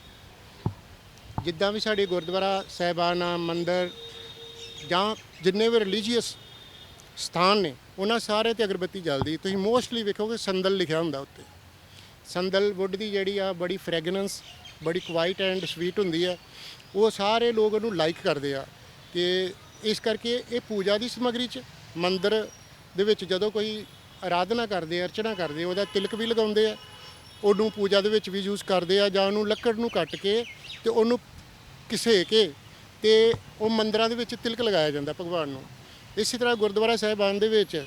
ਜਿੱਦਾਂ ਵੀ ਸਾਡੇ ਗੁਰਦੁਆਰਾ ਸਾਹਿਬਾਨ ਆ, ਮੰਦਿਰ ਜਾਂ ਜਿੰਨੇ ਵੀ ਰਿਲੀਜੀਅਸ ਸਥਾਨ ਨੇ ਉਹਨਾਂ ਸਾਰੇ ਤੇ ਅਗਰਬੱਤੀ ਜਲਦੀ। ਤੁਸੀਂ ਮੋਸਟਲੀ ਵੇਖੋਗੇ ਸੰਦਲ ਲਿਖਿਆ ਹੁੰਦਾ ਉੱਤੇ। ਸੰਦਲ ਵੁੱਡ ਦੀ ਜਿਹੜੀ ਆ ਬੜੀ ਫ੍ਰੈਗਨੈਂਸ, ਬੜੀ ਕੁਆਇਟ ਐਂਡ ਸਵੀਟ ਹੁੰਦੀ ਆ। ਉਹ ਸਾਰੇ ਲੋਕ ਉਹਨੂੰ ਲਾਈਕ ਕਰਦੇ ਆ ਕਿ ਇਸ ਕਰਕੇ ਇਹ ਪੂਜਾ ਦੀ ਸਮੱਗਰੀ 'ਚ ਮੰਦਿਰ ਦੇ ਵਿੱਚ ਜਦੋਂ ਕੋਈ ਆਰਾਧਨਾ ਕਰਦੇ ਆ, ਅਰਚਨਾ ਕਰਦੇ ਆ, ਉਹਦਾ ਤਿਲਕ ਵੀ ਲਗਾਉਂਦੇ ਆ, ਉਹਨੂੰ ਪੂਜਾ ਦੇ ਵਿੱਚ ਵੀ ਯੂਜ਼ ਕਰਦੇ ਆ, ਜਾਂ ਉਹਨੂੰ ਲੱਕੜ ਨੂੰ ਕੱਟ ਕੇ ਤੇ ਉਹਨੂੰ ਘਿਸੇ ਕੇ ਤੇ ਉਹ ਮੰਦਿਰਾਂ ਦੇ ਵਿੱਚ ਤਿਲਕ ਲਗਾਇਆ ਜਾਂਦਾ ਭਗਵਾਨ ਨੂੰ। ਇਸੇ ਤਰ੍ਹਾਂ ਗੁਰਦੁਆਰਾ ਸਾਹਿਬਾਨ ਦੇ ਵਿੱਚ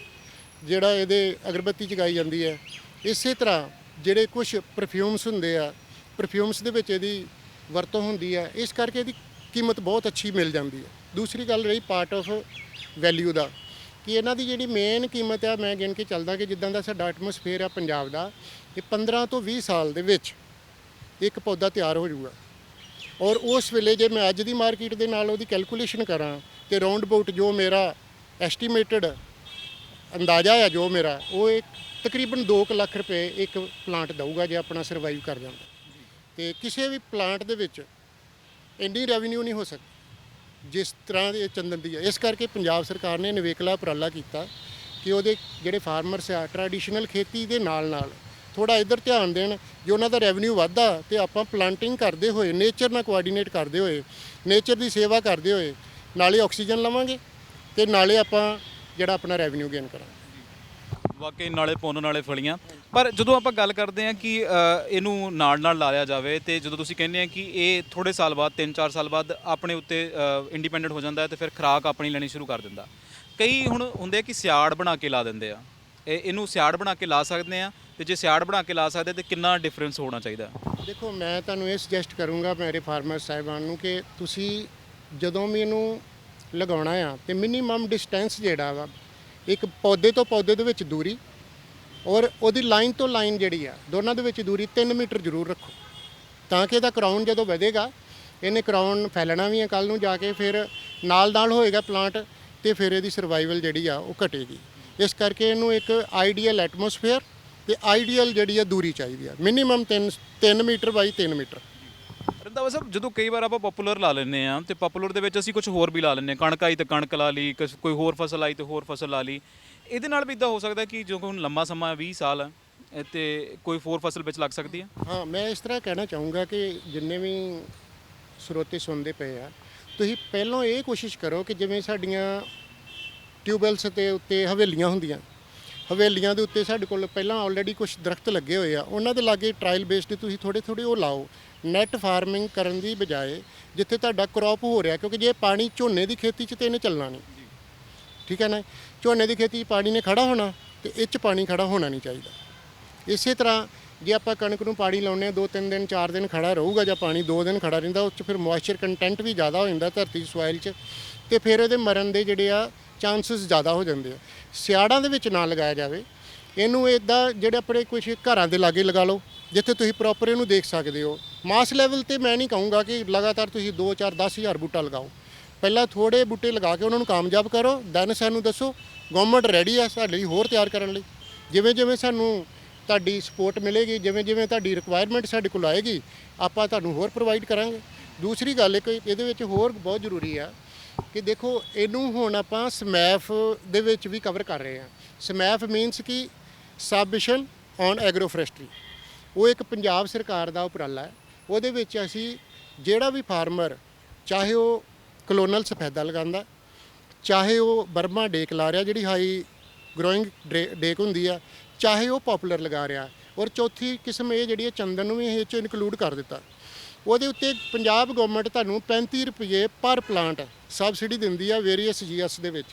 ਜਿਹੜਾ ਇਹਦੇ ਅਗਰਬੱਤੀ ਜਗਾਈ ਜਾਂਦੀ ਹੈ। ਇਸੇ ਤਰ੍ਹਾਂ ਜਿਹੜੇ ਕੁਝ ਪਰਫਿਊਮਸ ਹੁੰਦੇ ਆ, ਪਰਫਿਊਮਸ ਦੇ ਵਿੱਚ ਇਹਦੀ ਵਰਤੋਂ ਹੁੰਦੀ ਹੈ, ਇਸ ਕਰਕੇ ਇਹਦੀ ਕੀਮਤ ਬਹੁਤ ਅੱਛੀ ਮਿਲ ਜਾਂਦੀ ਹੈ। ਦੂਸਰੀ ਗੱਲ ਰਹੀ ਪਾਰਟ ਆਫ ਵੈਲਿਊ ਦਾ ਕਿ ਇਹਨਾਂ ਦੀ ਜਿਹੜੀ ਮੇਨ ਕੀਮਤ ਆ, ਮੈਂ ਗਿਣ ਕੇ ਚੱਲਦਾ ਕਿ ਜਿੱਦਾਂ ਦਾ ਸਾਡਾ ਐਟਮੋਸਫੇਅਰ ਆ ਪੰਜਾਬ ਦਾ, ਇਹ 15 ਤੋਂ 20 ਸਾਲ ਦੇ ਵਿੱਚ ਇੱਕ ਪੌਦਾ ਤਿਆਰ ਹੋ ਜਾਊਗਾ। ਔਰ ਉਸ ਵੇਲੇ ਜੇ ਮੈਂ ਅੱਜ ਦੀ ਮਾਰਕੀਟ ਦੇ ਨਾਲ ਉਹਦੀ ਕੈਲਕੂਲੇਸ਼ਨ ਕਰਾਂ ਤੇ ਰਾਉਂਡ ਅਬਾਊਟ ਜੋ ਮੇਰਾ ਐਸਟੀਮੇਟਡ ਅੰਦਾਜ਼ਾ ਆ ਜੋ ਮੇਰਾ, ਉਹ ਇੱਕ ਤਕਰੀਬਨ 2 ਲੱਖ ਰੁਪਏ ਇੱਕ ਪਲਾਂਟ ਦਊਗਾ ਜੇ ਆਪਣਾ ਸਰਵਾਈਵ ਕਰ ਜਾਂਦਾ। ਤੇ ਕਿਸੇ ਵੀ ਪਲਾਂਟ ਦੇ ਵਿੱਚ ਇੰਨੀ ਰੈਵਨਿਊ ਨਹੀਂ ਹੋ ਸਕਦੀ ਜਿਸ ਤਰ੍ਹਾਂ ਦੇ ਚੰਦਨ ਦੀ ਹੈ। ਇਸ ਕਰਕੇ ਪੰਜਾਬ ਸਰਕਾਰ ਨੇ ਨਿਵੇਕਲਾ ਉਪਰਾਲਾ ਕੀਤਾ ਕਿ ਉਹਦੇ ਜਿਹੜੇ ਫਾਰਮਰਸ ਆ ਟ੍ਰੈਡੀਸ਼ਨਲ ਖੇਤੀ ਦੇ ਨਾਲ ਥੋੜਾ ਇੱਧਰ ਧਿਆਨ ਦੇਣ। ਜੇ ਉਹਨਾਂ ਦਾ ਰੈਵਨਿਊ ਵੱਧਦਾ ਤੇ ਆਪਾਂ ਪਲਾਂਟਿੰਗ ਕਰਦੇ ਹੋਏ, ਨੇਚਰ ਨਾਲ ਕੋਆਰਡੀਨੇਟ ਕਰਦੇ ਹੋਏ, ਨੇਚਰ ਦੀ ਸੇਵਾ ਕਰਦੇ ਹੋਏ ਨਾਲੇ ਆਕਸੀਜਨ ਲਵਾਂਗੇ ਤੇ ਨਾਲੇ ਆਪਾਂ ਜਿਹੜਾ ਆਪਣਾ ਰੈਵਨਿਊ ਗੇਨ ਕਰਾਂਗੇ। ਵਾਕਈ ਨਾਲੇ ਪੁੰਨ ਨਾਲੇ ਫਲੀਆਂ। ਪਰ ਜਦੋਂ ਆਪਾਂ ਗੱਲ ਕਰਦੇ ਹਾਂ ਕਿ ਇਹਨੂੰ ਨਾਲ ਲਾਇਆ ਜਾਵੇ ਤੇ ਜਦੋਂ ਤੁਸੀਂ ਕਹਿੰਦੇ ਆ ਕਿ ਇਹ ਥੋੜੇ ਸਾਲ ਬਾਅਦ 3-4 ਸਾਲ ਬਾਅਦ ਆਪਣੇ ਉੱਤੇ ਇੰਡੀਪੈਂਡੈਂਟ ਹੋ ਜਾਂਦਾ ਹੈ ਤੇ ਫਿਰ ਖੁਰਾਕ ਆਪਣੀ ਲੈਣੀ ਸ਼ੁਰੂ ਕਰ ਦਿੰਦਾ। ਕਈ ਹੁਣ ਹੁੰਦੇ ਕਿ ਸਿਆੜ ਬਣਾ ਕੇ ਲਾ ਦਿੰਦੇ ਆ। ਇਹਨੂੰ ਸਿਆੜ ਬਣਾ ਕੇ ਲਾ ਸਕਦੇ ਆ ਤੇ ਜੇ ਸਿਆੜ ਬਣਾ ਕੇ ਲਾ ਸਕਦੇ ਤੇ ਕਿੰਨਾ ਡਿਫਰੈਂਸ ਹੋਣਾ ਚਾਹੀਦਾ? ਦੇਖੋ ਮੈਂ ਤੁਹਾਨੂੰ ਇਹ ਸੁਜੈਸਟ ਕਰੂੰਗਾ ਮੇਰੇ ਫਾਰਮਰ ਸਾਹਿਬਾਨ ਨੂੰ ਕਿ ਤੁਸੀਂ ਜਦੋਂ ਵੀ ਇਹਨੂੰ ਲਗਾਉਣਾ ਆ ਤੇ ਮਿਨੀਮਮ ਡਿਸਟੈਂਸ ਜਿਹੜਾ ਵਾ ਇੱਕ ਪੌਦੇ ਤੋਂ ਪੌਦੇ ਦੇ ਵਿੱਚ ਦੂਰੀ ਔਰ ਉਹਦੀ ਲਾਈਨ ਤੋਂ ਲਾਈਨ ਜਿਹੜੀ ਆ ਦੋਨਾਂ ਦੇ ਵਿੱਚ ਦੂਰੀ 3 ਮੀਟਰ ਜ਼ਰੂਰ ਰੱਖੋ ਤਾਂ ਕਿ ਇਹਦਾ ਕਰਾਊਨ ਜਦੋਂ ਵਧੇਗਾ ਇਹਨੇ ਕਰਾਊਨ ਫੈਲਣਾ ਵੀ ਹੈ ਕੱਲ ਨੂੰ ਜਾ ਕੇ, ਫਿਰ ਨਾਲ ਹੋਏਗਾ ਪਲਾਂਟ ਤੇ ਫਿਰ ਇਹਦੀ ਸਰਵਾਈਵਲ ਜਿਹੜੀ ਆ ਉਹ ਘਟੇਗੀ। ਇਸ ਕਰਕੇ ਇਹਨੂੰ ਇੱਕ ਆਈਡੀਅਲ ਐਟਮੋਸਫੇਅਰ ਤੇ ਆਈਡੀਅਲ ਜਿਹੜੀ ਆ ਦੂਰੀ ਚਾਹੀਦੀ ਆ, ਮਿਨੀਮਮ 3 ਮੀਟਰ ਬਾਈ 3 ਮੀਟਰ। ਰੰਧਾਵਾ ਸਾਹਿਬ, ਜਦੋਂ ਕਈ ਵਾਰ ਆਪਾਂ ਪਪੂਲਰ ਲਾ ਲੈਂਦੇ ਆ ਤੇ ਪਪੂਲਰ ਦੇ ਵਿੱਚ ਅਸੀਂ ਕੁਝ ਹੋਰ ਵੀ ਲਾ ਲੈਂਦੇ ਹਾਂ, ਕਣਕ ਆਈ ਤੇ ਕਣਕ ਲਾ ਲਈ, ਕੋਈ ਹੋਰ ਫਸਲ ਆਈ ਤੇ ਹੋਰ ਫਸਲ ਲਾ ਲਈ। ਇਹਦੇ ਨਾਲ ਵੀ ਇੱਦਾਂ ਹੋ ਸਕਦਾ ਕਿ ਜੋ ਹੁਣ ਲੰਮਾ ਸਮਾਂ 20 ਸਾਲ ਹੈ ਤੇ ਕੋਈ ਹੋਰ ਫਸਲ ਵਿੱਚ ਲੱਗ ਸਕਦੀ ਹੈ? ਹਾਂ, ਮੈਂ ਇਸ ਤਰ੍ਹਾਂ ਕਹਿਣਾ ਚਾਹੂੰਗਾ ਕਿ ਜਿੰਨੇ ਵੀ ਸਰੋਤੇ ਸੁਣਦੇ ਪਏ ਆ, ਤੁਸੀਂ ਪਹਿਲਾਂ ਇਹ ਕੋਸ਼ਿਸ਼ ਕਰੋ ਕਿ ਜਿਵੇਂ ਸਾਡੀਆਂ ਟਿਊਬਵੈਲਸ ਦੇ ਉੱਤੇ ਹਵੇਲੀਆਂ ਹੁੰਦੀਆਂ, ਹਵੇਲੀਆਂ ਦੇ ਉੱਤੇ ਸਾਡੇ ਕੋਲ ਪਹਿਲਾਂ ਆਲਰੇਡੀ ਕੁਝ ਦਰਖਤ ਲੱਗੇ ਹੋਏ ਆ, ਉਹਨਾਂ ਦੇ ਲਾਗੇ ਟਰਾਇਲ ਬੇਸਡ ਤੁਸੀਂ ਥੋੜੇ ਉਹ ਲਾਓ। ਨੈਟ ਫਾਰਮਿੰਗ ਕਰਨ ਦੀ ਬਜਾਏ ਜਿੱਥੇ ਤੁਹਾਡਾ ਕ੍ਰੌਪ ਹੋ ਰਿਹਾ, ਕਿਉਂਕਿ ਜੇ ਪਾਣੀ ਝੋਨੇ ਦੀ ਖੇਤੀ 'ਚ ਤੇ ਇਹਨੇ ਚੱਲਣਾ ਨਹੀਂ, ਠੀਕ ਹੈ ਨਾ। ਝੋਨੇ ਦੀ ਖੇਤੀ 'ਚ ਪਾਣੀ ਨੇ ਖੜਾ ਹੋਣਾ ਤੇ ਇਹ 'ਚ ਪਾਣੀ ਖੜਾ ਹੋਣਾ ਨਹੀਂ ਚਾਹੀਦਾ। ਇਸੇ ਤਰ੍ਹਾਂ ਜੇ ਆਪਾਂ ਕਣਕ ਨੂੰ ਪਾਣੀ ਲਾਉਂਦੇ ਹਾਂ 2-3 ਦਿਨ 4 ਦਿਨ ਖੜਾ ਰਹੂਗਾ ਜਾਂ ਪਾਣੀ 2 ਦਿਨ ਖੜਾ ਰਹਿੰਦਾ, ਉਸ 'ਚ ਫਿਰ ਮੋਇਸਚਰ ਕੰਟੈਂਟ ਵੀ ਜ਼ਿਆਦਾ ਹੋ ਜਾਂਦਾ ਧਰਤੀ ਸੋਇਲ 'ਚ ਤੇ ਫਿਰ ਇਹਦੇ ਮਰਨ ਦੇ ਜਿਹੜੇ ਆ ਚਾਂਸਸ ਜ਼ਿਆਦਾ ਹੋ ਜਾਂਦੇ ਆ। ਸਿਆੜਾਂ ਦੇ ਵਿੱਚ ਨਾ ਲਗਾਇਆ ਜਾਵੇ ਇਹਨੂੰ, ਇੱਦਾਂ ਜਿਹੜੇ ਆਪਣੇ ਕੁਝ ਘਰਾਂ ਦੇ ਲਾਗੇ ਲਗਾ ਲਓ ਜਿੱਥੇ ਤੁਸੀਂ ਪ੍ਰੋਪਰ ਇਹਨੂੰ ਦੇਖ ਸਕਦੇ ਹੋ। ਮਾਸ ਲੈਵਲ ਤੇ ਮੈਂ ਨਹੀਂ ਕਹੂੰਗਾ ਕਿ ਲਗਾਤਾਰ ਤੁਸੀਂ 2-4-10,000 ਬੂਟਾ ਲਗਾਓ, ਪਹਿਲਾਂ ਥੋੜੇ ਬੂਟੇ ਲਗਾ ਕੇ ਉਹਨਾਂ ਨੂੰ ਕਾਮਯਾਬ ਕਰੋ, ਦੈਨ ਸਾਨੂੰ ਦੱਸੋ। ਗਵਰਨਮੈਂਟ ਰੈਡੀ ਆ ਸਾਡੇ ਲਈ ਹੋਰ ਤਿਆਰ ਕਰਨ ਲਈ। ਜਿਵੇਂ ਸਾਨੂੰ ਤੁਹਾਡੀ ਸਪੋਰਟ ਮਿਲੇਗੀ, ਜਿਵੇਂ ਤੁਹਾਡੀ ਰਿਕੁਆਇਰਮੈਂਟ ਸਾਡੇ ਕੋਲ ਆਏਗੀ, ਆਪਾਂ ਤੁਹਾਨੂੰ ਹੋਰ ਪ੍ਰੋਵਾਈਡ ਕਰਾਂਗੇ। ਦੂਸਰੀ ਗੱਲ ਇੱਕ ਇਹਦੇ ਵਿੱਚ ਹੋਰ ਬਹੁਤ ਜ਼ਰੂਰੀ ਆ ਕਿ ਦੇਖੋ ਇਹਨੂੰ ਹੁਣ ਆਪਾਂ ਸਮੈਫ ਦੇ ਵਿੱਚ ਵੀ ਕਵਰ ਕਰ ਰਹੇ ਹਾਂ। ਸਮੈਫ ਮੀਨਸ ਕਿ ਸਬ ਮਿਸ਼ਨ ਔਨ ਐਗਰੋ ਫੋਰੈਸਟਰੀ, ਉਹ ਇੱਕ ਪੰਜਾਬ ਸਰਕਾਰ ਦਾ ਉਪਰਾਲਾ ਹੈ। ਉਹਦੇ ਵਿੱਚ ਅਸੀਂ ਜਿਹੜਾ ਵੀ ਫਾਰਮਰ, ਚਾਹੇ ਉਹ ਕਲੋਨਲ ਸਫੈਦਾ ਲਗਾਉਂਦਾ, ਚਾਹੇ ਉਹ ਬਰਮਾ ਡੇਕ ਲਾ ਰਿਹਾ ਜਿਹੜੀ ਹਾਈ ਗਰੋਇੰਗ ਡੇਕ ਹੁੰਦੀ ਆ, ਚਾਹੇ ਉਹ ਪੋਪੂਲਰ ਲਗਾ ਰਿਹਾ, ਔਰ ਚੌਥੀ ਕਿਸਮ ਇਹ ਜਿਹੜੀ ਹੈ ਚੰਦਨ ਨੂੰ ਵੀ ਇਹ 'ਚ ਇਨਕਲੂਡ ਕਰ ਦਿੱਤਾ। ਉਹਦੇ ਉੱਤੇ ਪੰਜਾਬ ਗਵਰਨਮੈਂਟ ਤੁਹਾਨੂੰ 35 ਰੁਪਏ ਪਰ ਪਲਾਂਟ ਸਬਸਿਡੀ ਦਿੰਦੀ ਆ ਵੇਰੀਅਸ ਜੀਐਸ ਦੇ ਵਿੱਚ।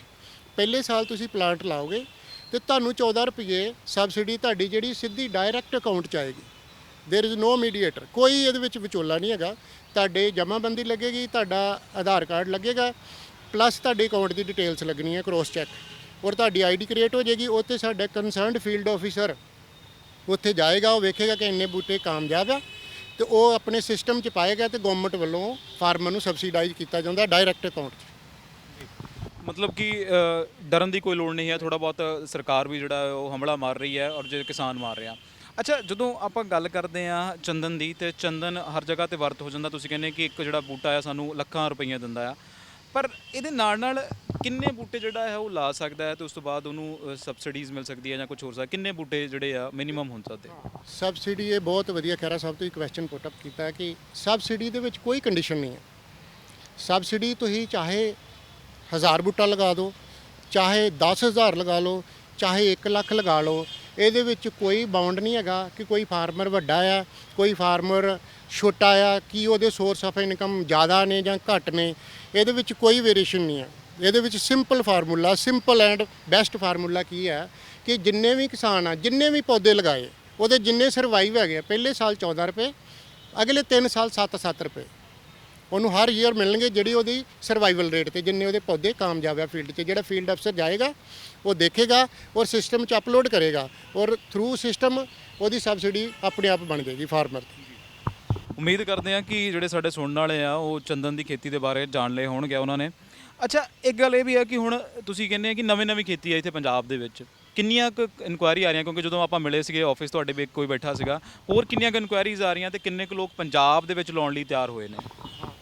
ਪਹਿਲੇ ਸਾਲ ਤੁਸੀਂ ਪਲਾਂਟ ਲਾਓਗੇ ਤੇ ਤੁਹਾਨੂੰ 14 ਰੁਪਏ ਸਬਸਿਡੀ ਤੁਹਾਡੀ ਜਿਹੜੀ ਸਿੱਧੀ ਡਾਇਰੈਕਟ ਅਕਾਊਂਟ 'ਚ ਆਏਗੀ। ਦੇਰ ਇਜ਼ ਨੋ ਮੀਡੀਏਟਰ, ਕੋਈ ਇਹਦੇ ਵਿੱਚ ਵਿਚੋਲਾ ਨਹੀਂ ਹੈਗਾ। ਤੁਹਾਡੇ ਜਮ੍ਹਾਂਬੰਦੀ ਲੱਗੇਗੀ, ਤੁਹਾਡਾ ਆਧਾਰ ਕਾਰਡ ਲੱਗੇਗਾ, ਪਲੱਸ ਤੁਹਾਡੇ ਅਕਾਊਂਟ ਦੀ ਡਿਟੇਲਸ ਲੱਗਣੀ ਹੈ ਕ੍ਰੋਸ ਚੈੱਕ, ਔਰ ਤੁਹਾਡੀ ਆਈਡੀ ਕ੍ਰੀਏਟ ਹੋ ਜਾਏਗੀ। ਉੱਥੇ ਸਾਡਾ ਕੰਸਰਨਡ ਫੀਲਡ ਆਫੀਸਰ ਉੱਥੇ ਜਾਏਗਾ, ਉਹ ਵੇਖੇਗਾ ਕਿ ਇੰਨੇ ਬੂਟੇ ਕਾਮਯਾਬ ਆ ਤੇ ਉਹ ਆਪਣੇ ਸਿਸਟਮ 'ਚ ਪਾਏਗਾ ਤੇ ਗਵਰਨਮੈਂਟ ਵੱਲੋਂ ਫਾਰਮਰ ਨੂੰ ਸਬਸਿਡਾਈਜ਼ ਕੀਤਾ ਜਾਂਦਾ ਡਾਇਰੈਕਟ ਅਕਾਊਂਟ 'ਚ। ਮਤਲਬ ਕਿ ਡਰਨ ਦੀ ਕੋਈ ਲੋੜ ਨਹੀਂ ਹੈ, ਥੋੜਾ ਬਹੁਤ ਸਰਕਾਰ ਵੀ ਜਿਹੜਾ ਹੈ ਉਹ ਹਮਲਾ ਮਾਰ ਰਹੀ ਹੈ ਔਰ ਜੇ ਕਿਸਾਨ ਮਾਰ ਰਿਹਾ। ਅੱਛਾ, ਜਦੋਂ ਆਪਾਂ ਗੱਲ ਕਰਦੇ ਆ ਚੰਦਨ ਦੀ, ਤੇ ਚੰਦਨ ਹਰ ਜਗ੍ਹਾ ਤੇ ਵਰਤ ਹੋ ਜਾਂਦਾ। ਤੁਸੀਂ ਕਹਿੰਦੇ ਕਿ ਇੱਕ ਜਿਹੜਾ ਬੂਟਾ ਆ ਸਾਨੂੰ ਲੱਖਾਂ ਰੁਪਈਆ ਦਿੰਦਾ ਆ, ਪਰ ਇਹਦੇ ਨਾਲ ਨਾਲ ਕਿੰਨੇ ਬੂਟੇ ਜਿਹੜਾ ਹੈ ਉਹ ਲਾ ਸਕਦਾ ਹੈ ਤੇ ਉਸ ਤੋਂ ਬਾਅਦ ਉਹਨੂੰ ਸਬਸਿਡੀਜ਼ ਮਿਲ ਸਕਦੀ ਹੈ ਜਾਂ ਕੁਝ ਹੋਰ ਸਕਦਾ, ਕਿੰਨੇ ਬੂਟੇ ਜਿਹੜੇ ਆ ਮਿਨੀਮਮ ਹੋਣ ਸਕਦੇ? ਸਬਸਿਡੀ ਇਹ ਬਹੁਤ ਵਧੀਆ ਖੈਰਾ ਸਾਹਿਬ ਤੁਸੀਂ ਕੁਐਸਚਨ ਪੁੱਟ ਅਪ ਕੀਤਾ ਹੈ ਕਿ ਸਬਸਿਡੀ ਦੇ ਵਿੱਚ ਕੋਈ ਕੰਡੀਸ਼ਨ ਨਹੀਂ ਹੈ। ਸਬਸਿਡੀ ਤੁਸੀਂ ਚਾਹੇ 1000 ਬੂਟਾ ਲਗਾ ਦਿਓ, ਚਾਹੇ 10,000 ਲਗਾ ਲਓ, ਚਾਹੇ 1 ਲੱਖ ਲਗਾ ਲਓ, ਇਹਦੇ ਵਿੱਚ ਕੋਈ ਬਾਉਂਡ ਨਹੀਂ ਹੈਗਾ ਕਿ ਕੋਈ ਫਾਰਮਰ ਵੱਡਾ ਆ, ਕੋਈ ਫਾਰਮਰ ਛੋਟਾ ਆ, ਕਿ ਉਹਦੇ ਸੋਰਸ ਆਫ ਇਨਕਮ ਜ਼ਿਆਦਾ ਨੇ ਜਾਂ ਘੱਟ ਨੇ। ਇਹਦੇ ਵਿੱਚ ਕੋਈ ਵੇਰੀਏਸ਼ਨ ਨਹੀਂ ਹੈ। ਇਹਦੇ ਵਿੱਚ simple formula, simple and best formula ਕੀ ਹੈ ਕਿ ਜਿੰਨੇ ਵੀ ਕਿਸਾਨ ਆ, ਜਿੰਨੇ ਵੀ ਪੌਦੇ ਲਗਾਏ, ਉਹਦੇ ਜਿੰਨੇ ਸਰਵਾਈਵ ਹੈਗੇ ਆ, ਪਹਿਲੇ ਸਾਲ 14 ਰੁਪਏ, ਅਗਲੇ 3 ਸਾਲ 7-7 ਰੁਪਏ ਉਹਨੂੰ ਹਰ ਈਅਰ ਮਿਲਣਗੇ, ਜਿਹੜੀ ਉਹਦੀ ਸਰਵਾਈਵਲ ਰੇਟ ਤੇ ਜਿੰਨੇ ਉਹਦੇ ਪੌਦੇ ਕਾਮਯਾਬ ਆ ਫੀਲਡ 'ਚ। ਜਿਹੜਾ ਫੀਲਡ ਅਫਸਰ ਜਾਏਗਾ ਉਹ ਦੇਖੇਗਾ ਔਰ ਸਿਸਟਮ 'ਚ ਅਪਲੋਡ ਕਰੇਗਾ ਔਰ ਥਰੂ ਸਿਸਟਮ ਉਹਦੀ ਸਬਸਿਡੀ ਆਪਣੇ ਆਪ ਬਣ ਜਾਏਗੀ ਫਾਰਮਰ ਦੀ। ਉਮੀਦ ਕਰਦੇ ਆ ਕਿ ਜਿਹੜੇ ਸਾਡੇ ਸੁਣਨ ਵਾਲੇ ਆ ਉਹ ਚੰਦਨ ਦੀ ਖੇਤੀ ਦੇ ਬਾਰੇ ਜਾਣ ਲਏ ਹੋਣਗੇ ਉਹਨਾਂ ਨੇ। ਅੱਛਾ, ਇੱਕ ਗੱਲ ਇਹ ਵੀ ਹੈ ਕਿ ਹੁਣ ਤੁਸੀਂ ਕਹਿੰਦੇ ਆ ਕਿ ਨਵੀਂ ਖੇਤੀ ਹੈ ਇੱਥੇ ਪੰਜਾਬ ਦੇ ਵਿੱਚ, ਕਿੰਨੀਆਂ ਕੁ ਇਨਕੁਆਇਰੀ ਆ ਰਹੀਆਂ? ਕਿਉਂਕਿ ਜਦੋਂ ਆਪਾਂ ਮਿਲੇ ਸੀਗੇ ਆਫਿਸ ਤੁਹਾਡੇ ਵੀ ਕੋਈ ਬੈਠਾ ਸੀਗਾ, ਹੋਰ ਕਿੰਨੀਆਂ ਕੁ ਇਨਕੁਆਇਰੀਜ਼ ਆ ਰਹੀਆਂ ਤੇ ਕਿੰਨੇ ਕੁ ਲੋਕ ਪੰਜਾਬ ਦੇ ਵਿੱਚ ਲਾਉਣ ਲਈ ਤਿਆਰ ਹੋਏ ਨੇ?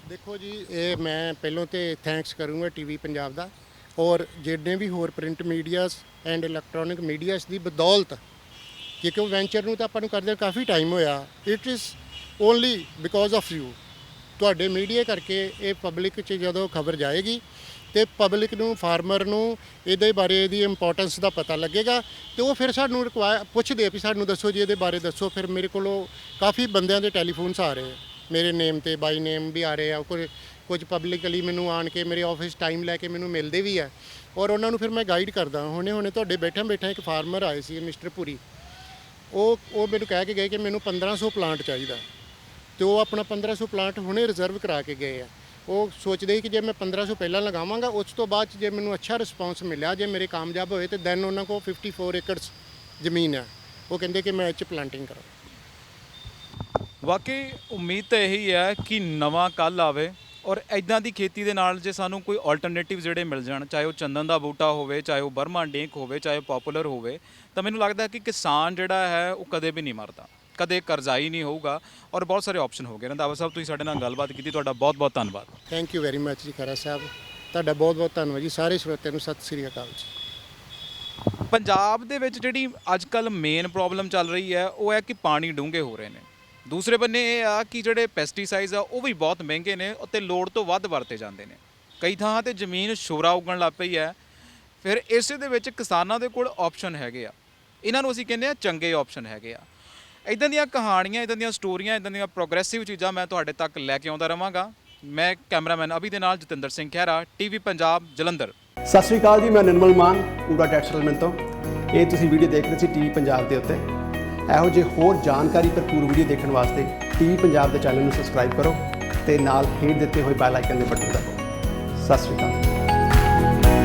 ਦੇਖੋ ਜੀ, ਇਹ ਮੈਂ ਪਹਿਲਾਂ ਤੇ ਥੈਂਕਸ ਕਰੂੰਗਾ ਟੀਵੀ ਪੰਜਾਬ ਦਾ ਔਰ ਜਿੰਨੇ ਵੀ ਹੋਰ ਪ੍ਰਿੰਟ ਮੀਡੀਆਸ ਐਂਡ ਇਲੈਕਟ੍ਰੋਨਿਕ ਮੀਡੀਆਸ ਦੀ ਬਦੌਲਤ, ਕਿਉਂਕਿ ਵੈਂਚਰ ਨੂੰ ਤਾਂ ਆਪਾਂ ਨੂੰ ਕਰਦੇ ਕਾਫੀ ਟਾਈਮ ਹੋਇਆ। It is only because of you. ਤੁਹਾਡੇ ਮੀਡੀਆ ਕਰਕੇ ਇਹ ਪਬਲਿਕ 'ਚ ਜਦੋਂ ਖਬਰ ਜਾਏਗੀ ਤੇ ਪਬਲਿਕ ਨੂੰ, ਫਾਰਮਰ ਨੂੰ ਇਹਦੇ ਬਾਰੇ, ਇਹਦੀ ਇੰਪੋਰਟੈਂਸ ਦਾ ਪਤਾ ਲੱਗੇਗਾ ਤੇ ਉਹ ਫਿਰ ਸਾਨੂੰ ਪੁੱਛਦੇ ਵੀ ਸਾਨੂੰ ਦੱਸੋ ਜੀ, ਇਹਦੇ ਬਾਰੇ ਦੱਸੋ। ਫਿਰ ਮੇਰੇ ਕੋਲੋਂ ਕਾਫੀ ਬੰਦਿਆਂ ਦੇ ਟੈਲੀਫੋਨਸ ਆ ਰਹੇ, ਮੇਰੇ ਨੇਮ ਤੇ ਬਾਈ ਨੇਮ ਵੀ ਆ ਰਹੇ ਆ। ਕੁਝ ਪਬਲਿਕਲੀ ਮੈਨੂੰ ਆਣ ਕੇ ਮੇਰੇ ਆਫਿਸ ਟਾਈਮ ਲੈ ਕੇ ਮੈਨੂੰ ਮਿਲਦੇ ਵੀ ਆ ਔਰ ਉਹਨਾਂ ਨੂੰ ਫਿਰ ਮੈਂ ਗਾਈਡ ਕਰਦਾ। ਹੁਣੇ ਤੁਹਾਡੇ ਬੈਠਾ ਇੱਕ ਫਾਰਮਰ ਆਏ ਸੀ ਮਿਸਟਰ ਪੁਰੀ, ਉਹ ਮੈਨੂੰ ਕਹਿ ਕੇ ਗਏ ਕਿ ਮੈਨੂੰ 1500 ਪਲਾਂਟ ਚਾਹੀਦਾ ਤੇ ਉਹ ਆਪਣਾ 1500 ਪਲਾਂਟ ਹੁਣੇ ਰਿਜ਼ਰਵ ਕਰਾ ਕੇ ਗਏ ਆ। ਉਹ ਸੋਚਦੇ ਕਿ ਜੇ ਮੈਂ 1500 ਪਹਿਲਾਂ ਲਗਾਵਾਂਗਾ, ਉਸ ਤੋਂ ਬਾਅਦ ਜੇ ਮੈਨੂੰ ਅੱਛਾ ਰਿਸਪੌਂਸ ਮਿਲਿਆ, ਜੇ ਮੇਰੇ ਕਾਮਯਾਬ ਹੋਏ ਤੇ ਦੈਨ ਉਹਨਾਂ ਕੋਲ 54 ਏਕੜਸ ਜ਼ਮੀਨ ਹੈ। ਉਹ ਕਹਿੰਦੇ ਕਿ ਮੈਂ ਇਹ 'ਚ ਪਲਾਂਟਿੰਗ ਕਰਾਂ। ਵਾਕਈ ਉਮੀਦ ਤਾਂ ਇਹੀ ਹੈ ਕਿ ਨਵਾਂ ਕੱਲ੍ਹ ਆਵੇ ਔਰ ਇੱਦਾਂ ਦੀ ਖੇਤੀ ਦੇ ਨਾਲ ਜੇ ਸਾਨੂੰ ਕੋਈ ਆਲਟਰਨੇਟਿਵ ਜਿਹੜੇ ਮਿਲ ਜਾਣ, ਚਾਹੇ ਉਹ ਚੰਦਨ ਦਾ ਬੂਟਾ ਹੋਵੇ, ਚਾਹੇ ਉਹ ਬਰਮਾ ਡੇਕ ਹੋਵੇ, ਚਾਹੇ ਪੋਪੂਲਰ ਹੋਵੇ, ਤਾਂ ਮੈਨੂੰ ਲੱਗਦਾ ਕਿ ਕਿਸਾਨ ਜਿਹੜਾ ਹੈ ਉਹ ਕਦੇ ਵੀ ਨਹੀਂ ਮਰਦਾ, ਕਦੇ ਕਰਜ਼ਾਈ ਨਹੀਂ ਹੋਊਗਾ ਔਰ ਬਹੁਤ ਸਾਰੇ ਆਪਸ਼ਨ ਹੋ ਗਏ। ਰੰਧਾਵਾ ਸਾਹਿਬ, ਤੁਸੀਂ ਸਾਡੇ ਨਾਲ ਗੱਲਬਾਤ ਕੀਤੀ, ਤੁਹਾਡਾ ਬਹੁਤ ਬਹੁਤ ਧੰਨਵਾਦ। ਥੈਂਕ ਯੂ ਵੈਰੀ ਮੱਚ ਜੀ ਖਹਿਰਾ ਸਾਹਿਬ, ਤੁਹਾਡਾ ਬਹੁਤ ਬਹੁਤ ਧੰਨਵਾਦ ਜੀ। ਸਾਰੇ ਸਰੋਤਿਆਂ ਨੂੰ ਸਤਿ ਸ੍ਰੀ ਅਕਾਲ ਜੀ। ਪੰਜਾਬ ਦੇ ਵਿੱਚ ਜਿਹੜੀ ਅੱਜ ਕੱਲ੍ਹ ਮੇਨ ਪ੍ਰੋਬਲਮ ਚੱਲ ਰਹੀ ਹੈ ਉਹ ਹੈ ਕਿ ਪਾਣੀ ਡੂੰਘੇ ਹੋ ਰਹੇ ਨੇ। ਦੂਸਰੇ ਬੰਨੇ ਇਹ ਆ ਕਿ ਜਿਹੜੇ ਪੈਸਟੀਸਾਈਡਸ ਆ ਉਹ ਵੀ ਬਹੁਤ ਮਹਿੰਗੇ ਨੇ ਅਤੇ ਲੋੜ ਤੋਂ ਵੱਧ ਵਰਤੇ ਜਾਂਦੇ ਨੇ। ਕਈ ਥਾਂ 'ਤੇ ਜ਼ਮੀਨ ਸ਼ੋਰਾ ਉੱਗਣ ਲੱਗ ਪਈ ਹੈ। ਫਿਰ ਇਸੇ ਦੇ ਵਿੱਚ ਕਿਸਾਨਾਂ ਦੇ ਕੋਲ ਆਪਸ਼ਨ ਹੈਗੇ ਆ, ਇਹਨਾਂ ਨੂੰ ਅਸੀਂ ਕਹਿੰਦੇ ਆ ਚੰਗੇ ਆਪਸ਼ਨ ਹੈਗੇ ਆ। ਇੱਦਾਂ ਦੀਆਂ ਕਹਾਣੀਆਂ, ਇੱਦਾਂ ਦੀਆਂ ਸਟੋਰੀਆਂ, ਇੱਦਾਂ ਦੀਆਂ ਪ੍ਰੋਗਰੈਸਿਵ ਚੀਜ਼ਾਂ ਮੈਂ ਤੁਹਾਡੇ ਤੱਕ ਲੈ ਕੇ ਆਉਂਦਾ ਰਹਾਂਗਾ। ਮੈਂ ਕੈਮਰਾਮੈਨ ਅਭੀ ਦੇ ਨਾਲ ਜਤਿੰਦਰ ਸਿੰਘ ਖਹਿਰਾ, ਟੀਵੀ ਪੰਜਾਬ, ਜਲੰਧਰ। ਸਤਿ ਸ਼੍ਰੀ ਅਕਾਲ ਜੀ, ਮੈਂ ਨਿਰਮਲ ਮਾਨ ਪੂਰਾ ਟੈਕਸ ਸੈਟਲਮੈਂਟ ਤੋਂ। ਇਹ ਤੁਸੀਂ ਵੀਡੀਓ ਦੇਖ ਰਹੇ ਸੀ ਟੀਵੀ ਪੰਜਾਬ ਦੇ ਉੱਤੇ। ਇਹੋ ਜਿਹੇ ਹੋਰ ਜਾਣਕਾਰੀ ਭਰਪੂਰ ਵੀਡੀਓ ਦੇਖਣ ਵਾਸਤੇ ਟੀਵੀ ਪੰਜਾਬ ਦੇ ਚੈਨਲ ਨੂੰ ਸਬਸਕ੍ਰਾਈਬ ਕਰੋ ਤੇ ਨਾਲ ਹੇਠ ਦਿੱਤੇ ਹੋਏ ਬੈਲ ਆਈਕਨ ਦੇ ਬਟਨ ਦਬਾਓ। ਸਤਿ ਸ਼੍ਰੀ ਅਕਾਲ।